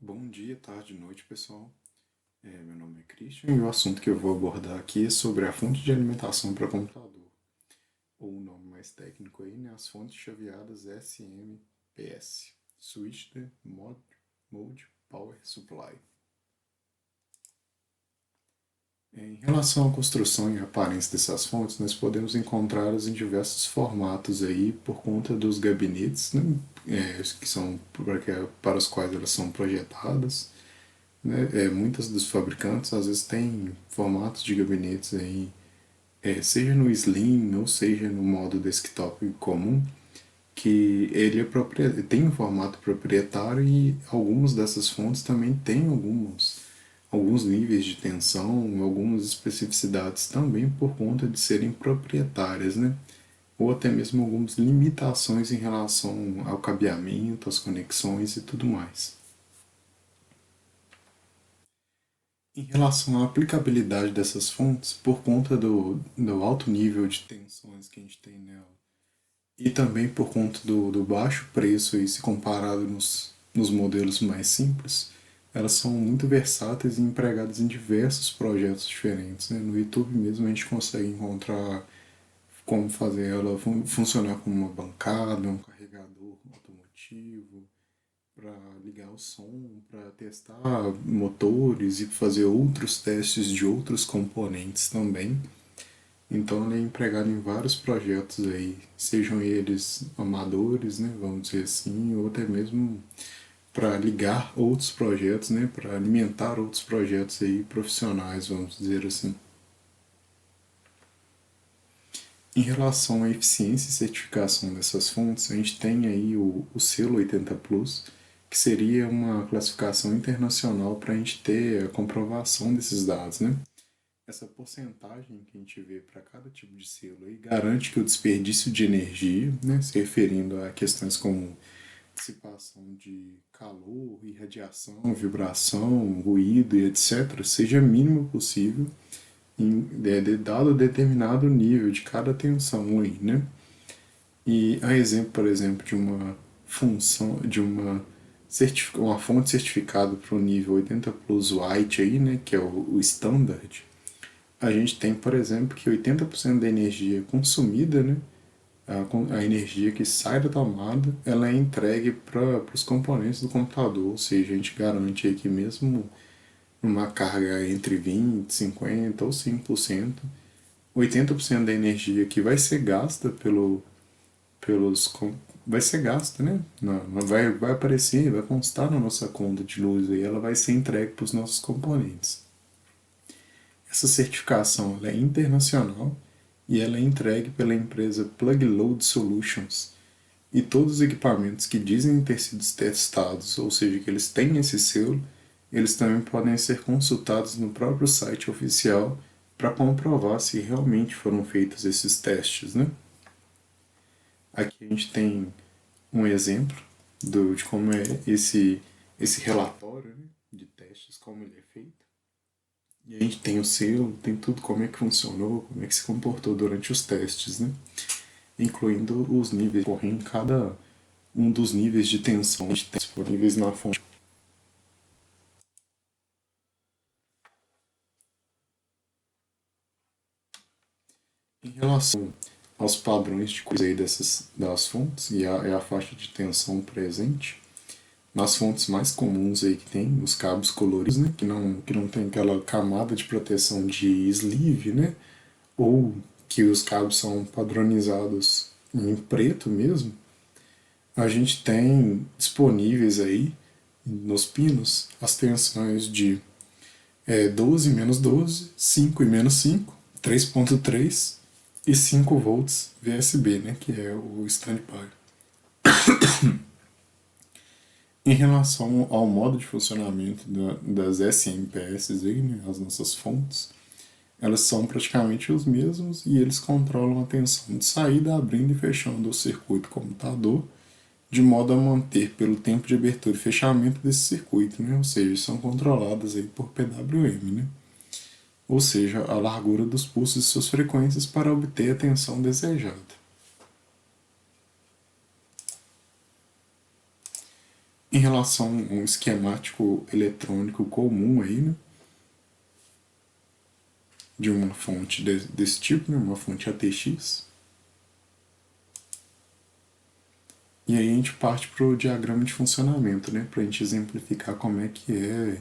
Bom dia, tarde, noite, pessoal. Meu nome é Christian e o assunto que eu vou abordar aqui é sobre a fonte de alimentação para computador, ou o nome mais técnico aí, né, as fontes chaveadas SMPS, Switched Mode Power Supply. Em relação à construção e à aparência dessas fontes, nós podemos encontrá-las em diversos formatos aí por conta dos gabinetes, né, que são para os quais elas são projetadas, né? Muitas dos fabricantes às vezes têm formatos de gabinetes aí, seja no Slim ou seja no modo desktop comum, que ele tem um formato proprietário e algumas dessas fontes também têm alguns níveis de tensão, algumas especificidades também por conta de serem proprietárias, né? Ou até mesmo algumas limitações em relação ao cabeamento, às conexões e tudo mais. Em relação à aplicabilidade dessas fontes, por conta do alto nível de tensões que a gente tem nela, e também por conta do baixo preço, e se comparado nos modelos mais simples, elas são muito versáteis e empregadas em diversos projetos diferentes, né? No YouTube mesmo a gente consegue encontrar como fazer ela funcionar como uma bancada, um carregador automotivo, para ligar o som, para testar motores e fazer outros testes de outros componentes também. Então ele é empregado em vários projetos aí, sejam eles amadores, né, vamos dizer assim, ou até mesmo para ligar outros projetos, né, para alimentar outros projetos aí profissionais, vamos dizer assim. Em relação à eficiência e certificação dessas fontes, a gente tem aí o selo 80 Plus, que seria uma classificação internacional para a gente ter a comprovação desses dados, né? Essa porcentagem que a gente vê para cada tipo de selo aí garante que o desperdício de energia, né, se referindo a questões como dissipação de calor, irradiação, vibração, ruído e etc., seja mínimo possível dado determinado nível de cada tensão aí, né? E a exemplo, por exemplo, de uma função, de uma fonte certificada para o nível 80 Plus White aí, né, que é o standard, a gente tem, por exemplo, que 80% da energia consumida, né, a energia que sai da tomada, ela é entregue para os componentes do computador, ou seja, a gente garante aí que mesmo numa carga entre 20, 50 ou 5%, 80% da energia que vai ser gasta pelos vai ser gasta, né? Vai aparecer, vai constar na nossa conta de luz e ela vai ser entregue para os nossos componentes. Essa certificação ela é internacional e ela é entregue pela empresa Plug Load Solutions. E todos os equipamentos que dizem ter sido testados, ou seja, que eles têm esse selo, eles também podem ser consultados no próprio site oficial para comprovar se realmente foram feitos esses testes, né? Aqui a gente tem um exemplo de como é esse relatório, né, de testes, como ele é feito. E a gente tem o selo, tem tudo como é que funcionou, como é que se comportou durante os testes, né? Incluindo os níveis que ocorrem em cada um dos níveis de tensão que tem disponíveis na fonte. Em relação aos padrões de cores aí das fontes e a faixa de tensão presente, nas fontes mais comuns aí que tem, os cabos coloridos, né, que não tem aquela camada de proteção de sleeve, né, ou que os cabos são padronizados em preto mesmo, a gente tem disponíveis aí nos pinos as tensões de 12 menos 12, 5 e menos 5, 3.3 e 5 volts VSB, né, que é o standby. Em relação ao modo de funcionamento das SMPS, aí, né, as nossas fontes, elas são praticamente os mesmos e eles controlam a tensão de saída, abrindo e fechando o circuito computador, de modo a manter pelo tempo de abertura e fechamento desse circuito, né? Ou seja, são controladas aí por PWM, né? Ou seja, a largura dos pulsos e suas frequências para obter a tensão desejada. Em relação a um esquemático eletrônico comum aí, né, de uma fonte desse tipo, né, uma fonte ATX, e aí a gente parte para o diagrama de funcionamento, né, para a gente exemplificar como é que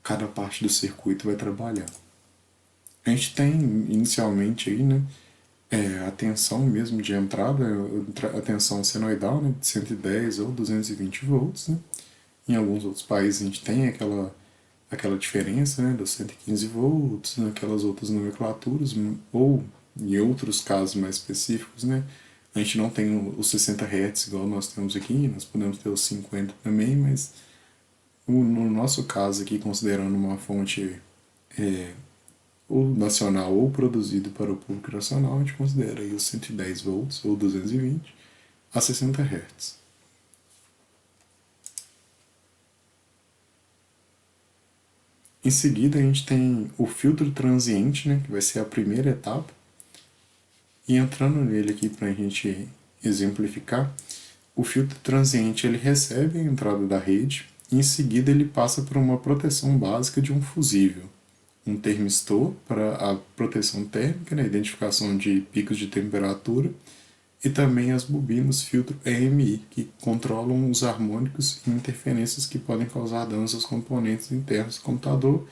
cada parte do circuito vai trabalhar. A gente tem inicialmente aí, né, a tensão mesmo de entrada, a tensão senoidal, né, de 110 ou 220 volts, né. Em alguns outros países a gente tem aquela diferença, né, dos 115 volts, naquelas outras nomenclaturas, ou em outros casos mais específicos, né, a gente não tem os 60 Hz igual nós temos aqui, nós podemos ter os 50 também, mas no nosso caso aqui, considerando uma fonte ou nacional ou produzido para o público nacional, a gente considera aí os 110 volts ou 220 a 60 Hz. Em seguida, a gente tem o filtro transiente, né, que vai ser a primeira etapa. E entrando nele aqui para a gente exemplificar, o filtro transiente ele recebe a entrada da rede e em seguida ele passa por uma proteção básica de um fusível. Um termistor para a proteção térmica, né, identificação de picos de temperatura, e também as bobinas filtro EMI, que controlam os harmônicos e interferências que podem causar danos aos componentes internos do computador,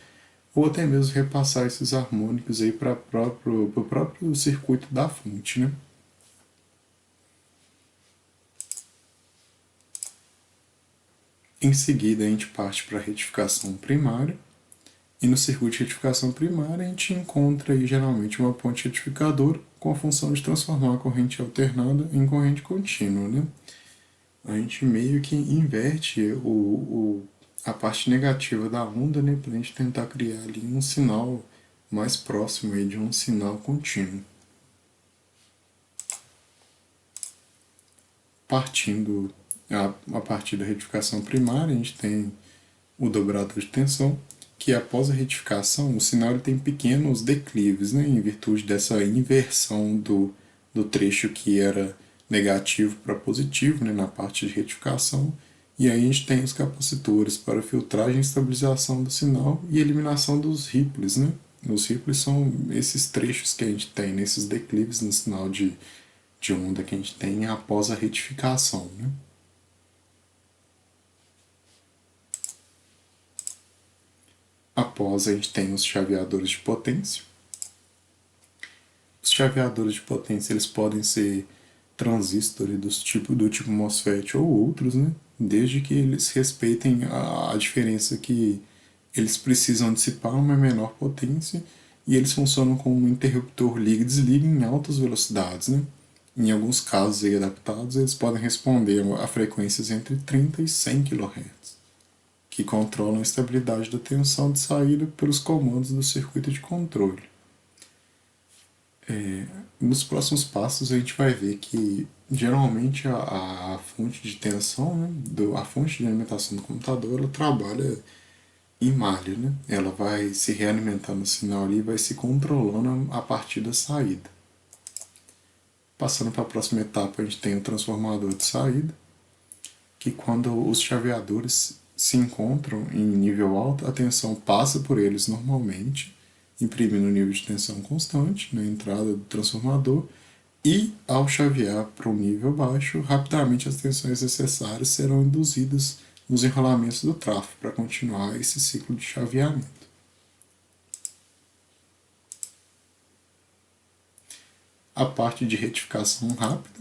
ou até mesmo repassar esses harmônicos aí para o próprio circuito da fonte, né? Em seguida, a gente parte para a retificação primária, e no circuito de retificação primária a gente encontra aí, geralmente uma ponte retificadora com a função de transformar a corrente alternada em corrente contínua, né? A gente meio que inverte a parte negativa da onda, né, para a gente tentar criar ali um sinal mais próximo aí de um sinal contínuo. Partindo a partir da retificação primária, a gente tem o dobrador de tensão, que após a retificação, o sinal ele tem pequenos declives, né, em virtude dessa inversão do trecho que era negativo para positivo, né, na parte de retificação, e aí a gente tem os capacitores para filtragem e estabilização do sinal e eliminação dos ripples, né. Os ripples são esses trechos que a gente tem, nesses declives no sinal de onda que a gente tem após a retificação, né. Após a gente tem os chaveadores de potência. Os chaveadores de potência eles podem ser transistores do tipo MOSFET ou outros, né? Desde que eles respeitem a diferença que eles precisam dissipar uma menor potência e eles funcionam como um interruptor liga e desliga em altas velocidades, né? Em alguns casos aí adaptados, eles podem responder a frequências entre 30 e 100 kHz, que controlam a estabilidade da tensão de saída pelos comandos do circuito de controle. Nos próximos passos a gente vai ver que geralmente a fonte de tensão, né, a fonte de alimentação do computador, ela trabalha em malha, né? Ela vai se realimentando o sinal ali e vai se controlando a partir da saída. Passando para a próxima etapa, a gente tem o transformador de saída, que quando os chaveadores se encontram em nível alto, a tensão passa por eles normalmente, imprimindo um nível de tensão constante na entrada do transformador, e ao chavear para um nível baixo, rapidamente as tensões necessárias serão induzidas nos enrolamentos do trafo para continuar esse ciclo de chaveamento. A parte de retificação rápida,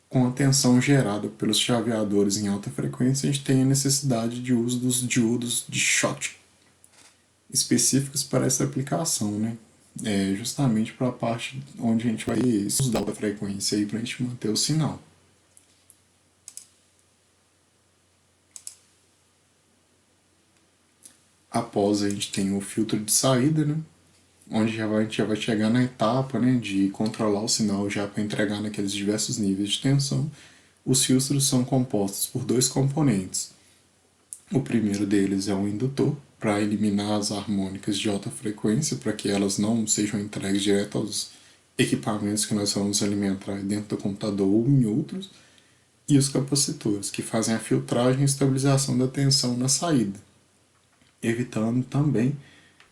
com a tensão gerada pelos chaveadores em alta frequência, a gente tem a necessidade de uso dos diodos de Schottky específicos para essa aplicação, né? Justamente para a parte onde a gente vai usar alta frequência para a gente manter o sinal. Após a gente tem o filtro de saída, né? Onde a gente já vai chegar na etapa, né, de controlar o sinal já para entregar naqueles diversos níveis de tensão. Os filtros são compostos por dois componentes. O primeiro deles é um indutor, para eliminar as harmônicas de alta frequência, para que elas não sejam entregues direto aos equipamentos que nós vamos alimentar dentro do computador ou em outros. e os capacitores, que fazem a filtragem e estabilização da tensão na saída, evitando também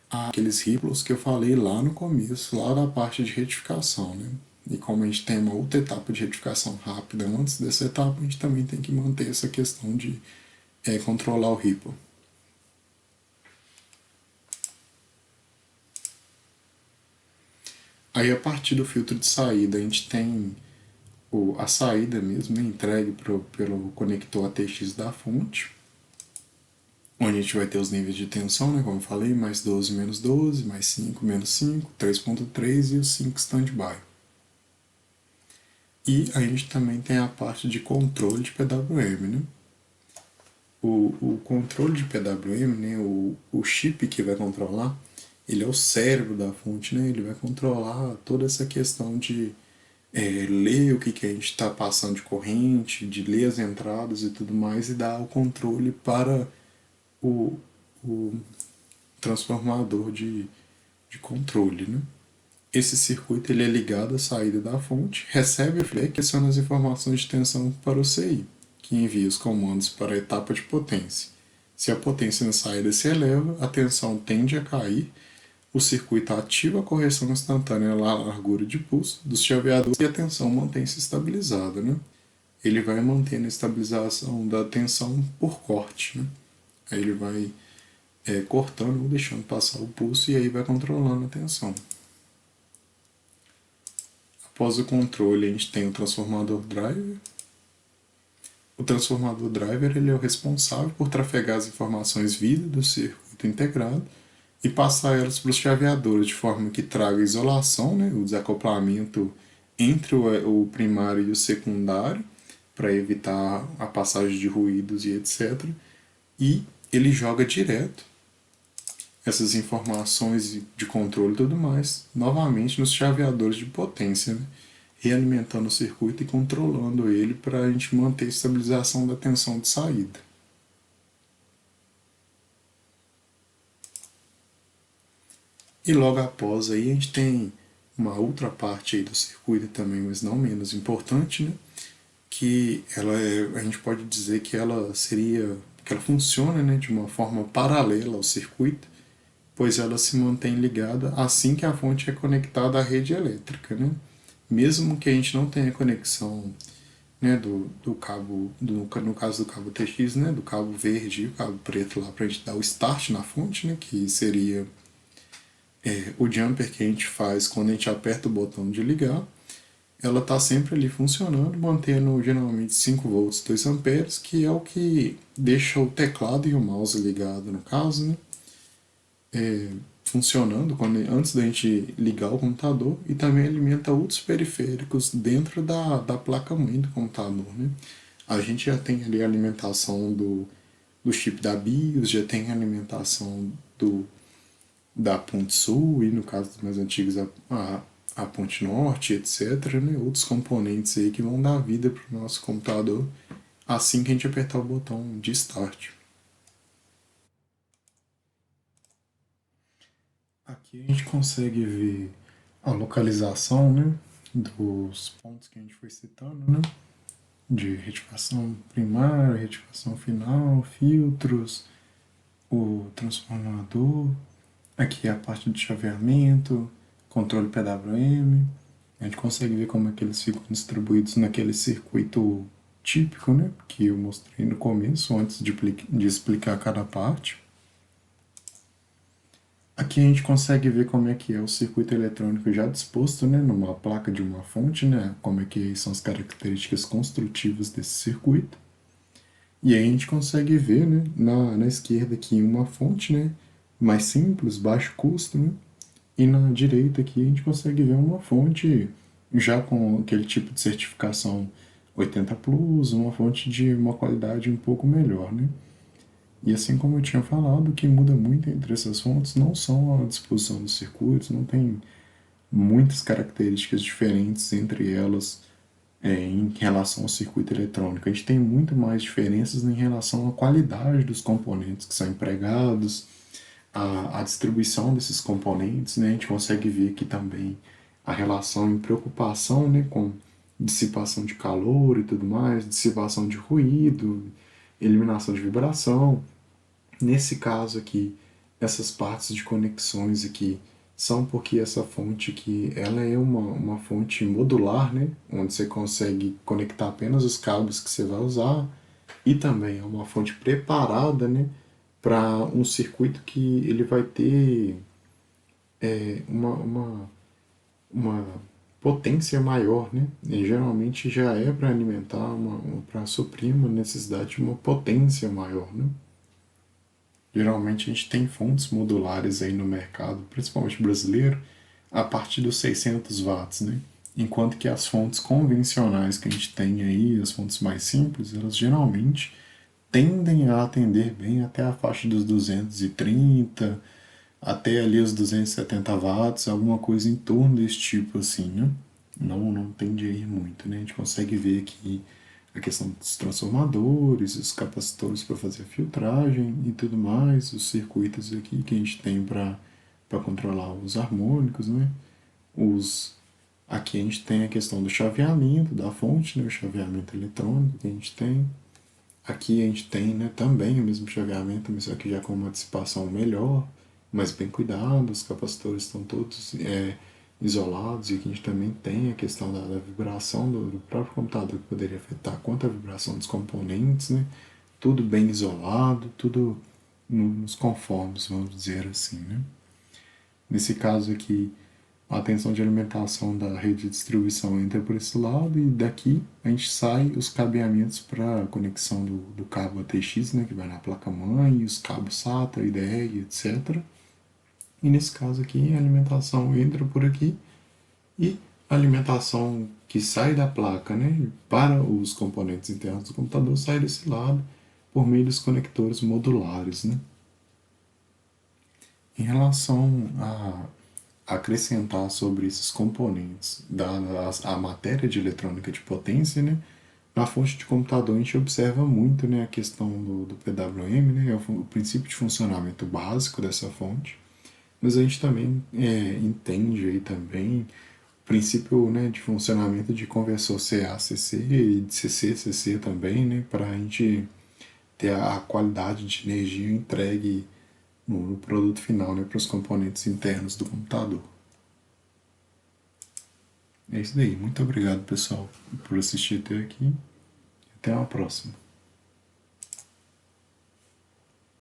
aqueles ripples que eu falei lá no começo, lá da parte de retificação, né? E como a gente tem uma outra etapa de retificação rápida antes dessa etapa, a gente também tem que manter essa questão de controlar o ripple. Aí a partir do filtro de saída a gente tem a saída mesmo, né, entregue pelo conector ATX da fonte, onde a gente vai ter os níveis de tensão, né, como eu falei, mais 12 menos 12, mais 5 menos 5, 3.3 e os 5 standby. E a gente também tem a parte de controle de PWM, né? O controle de PWM, né, o chip que vai controlar, ele é o cérebro da fonte, né? Ele vai controlar toda essa questão de ler o que a gente está passando de corrente, de ler as entradas e tudo mais, e dar o controle para o, o transformador de controle, né? Esse circuito ele é ligado à saída da fonte, recebe o feedback e aciona as informações de tensão para o CI, que envia os comandos para a etapa de potência. Se a potência na saída se eleva, a tensão tende a cair, o circuito ativa a correção instantânea na largura de pulso dos chaveadores e a tensão mantém-se estabilizada, né? Ele vai mantendo a estabilização da tensão por corte, né? Aí ele vai cortando ou deixando passar o pulso e aí vai controlando a tensão. Após o controle, a gente tem o transformador driver. O transformador driver ele é o responsável por trafegar as informações vida do circuito integrado e passar elas para os chaveadores de forma que traga isolação, né, o desacoplamento entre o primário e o secundário, para evitar a passagem de ruídos e etc. E ele joga direto essas informações de controle e tudo mais, novamente nos chaveadores de potência, né? Realimentando o circuito e controlando ele para a gente manter a estabilização da tensão de saída. E logo após aí a gente tem uma outra parte aí do circuito também, mas não menos importante, né? Que a gente pode dizer que ela funciona, né, de uma forma paralela ao circuito, pois ela se mantém ligada assim que a fonte é conectada à rede elétrica, né? Mesmo que a gente não tenha conexão, né, do cabo, no caso do cabo TX, né, do cabo verde e o cabo preto lá para a gente dar o start na fonte, né, que seria o jumper que a gente faz quando a gente aperta o botão de ligar, ela está sempre ali funcionando, mantendo geralmente 5 volts 2 amperes, que é o que deixa o teclado e o mouse ligado no caso, né? Funcionando antes da gente ligar o computador, e também alimenta outros periféricos dentro da placa-mãe do computador, né? A gente já tem ali a alimentação do chip da BIOS, já tem a alimentação da ponte sul e no caso dos mais antigos a ponte norte, etc, né? Outros componentes aí que vão dar vida para o nosso computador assim que a gente apertar o botão de start. Aqui a gente consegue ver a localização, né, dos pontos que a gente foi citando, né, de retificação primária, retificação final, filtros, o transformador, aqui é a parte de chaveamento, controle PWM. A gente consegue ver como é que eles ficam distribuídos naquele circuito típico, né, que eu mostrei no começo, antes de explicar cada parte. Aqui a gente consegue ver como é que é o circuito eletrônico já disposto, né, numa placa de uma fonte, né, como é que são as características construtivas desse circuito. E aí a gente consegue ver, né, na esquerda aqui uma fonte, né, mais simples, baixo custo, né, e na direita aqui a gente consegue ver uma fonte já com aquele tipo de certificação 80 Plus, uma fonte de uma qualidade um pouco melhor, né. E assim como eu tinha falado, o que muda muito entre essas fontes não são a disposição dos circuitos, não tem muitas características diferentes entre elas em relação ao circuito eletrônico. A gente tem muito mais diferenças em relação à qualidade dos componentes que são empregados, a distribuição desses componentes, né? A gente consegue ver aqui também a relação em preocupação, né, com dissipação de calor e tudo mais, dissipação de ruído, eliminação de vibração. Nesse caso aqui, essas partes de conexões aqui são porque essa fonte aqui, ela é uma fonte modular, né? Onde você consegue conectar apenas os cabos que você vai usar, e também é uma fonte preparada, né? Para um circuito que ele vai ter uma potência maior, né? E geralmente já é para alimentar, para suprir uma necessidade de uma potência maior, né? Geralmente a gente tem fontes modulares aí no mercado, principalmente brasileiro, a partir dos 600 watts, né? Enquanto que as fontes convencionais que a gente tem aí, as fontes mais simples, elas geralmente tendem a atender bem até a faixa dos 230, até ali os 270 watts, alguma coisa em torno desse tipo assim, né? Não tende a ir muito, né? A gente consegue ver aqui a questão dos transformadores, os capacitores para fazer a filtragem e tudo mais, os circuitos aqui que a gente tem para controlar os harmônicos, né? Aqui a gente tem a questão do chaveamento da fonte, né? O chaveamento eletrônico que a gente tem. Aqui a gente tem, né, também o mesmo chaveamento, mas aqui já com uma dissipação melhor, mas bem cuidado, os capacitores estão todos isolados, e aqui a gente também tem a questão da vibração do próprio computador, que poderia afetar quanto a vibração dos componentes, né? Tudo bem isolado, tudo nos conformes, vamos dizer assim, né? Nesse caso aqui, a tensão de alimentação da rede de distribuição entra por esse lado, e daqui a gente sai os cabeamentos para conexão do cabo ATX, né, que vai na placa-mãe, os cabos SATA, IDE, etc. E nesse caso aqui, a alimentação entra por aqui, e a alimentação que sai da placa, né, para os componentes internos do computador sai desse lado por meio dos conectores modulares, né. Em relação a acrescentar sobre esses componentes a matéria de eletrônica de potência, né, na fonte de computador a gente observa muito, né, a questão do PWM, né, é o princípio de funcionamento básico dessa fonte, mas a gente também entende aí também o princípio, né, de funcionamento de conversor CA-CC e de CC-CC também, né, para a gente ter a qualidade de energia entregue no produto final, né, para os componentes internos do computador. É isso daí. Muito obrigado, pessoal, por assistir até aqui. Até a próxima.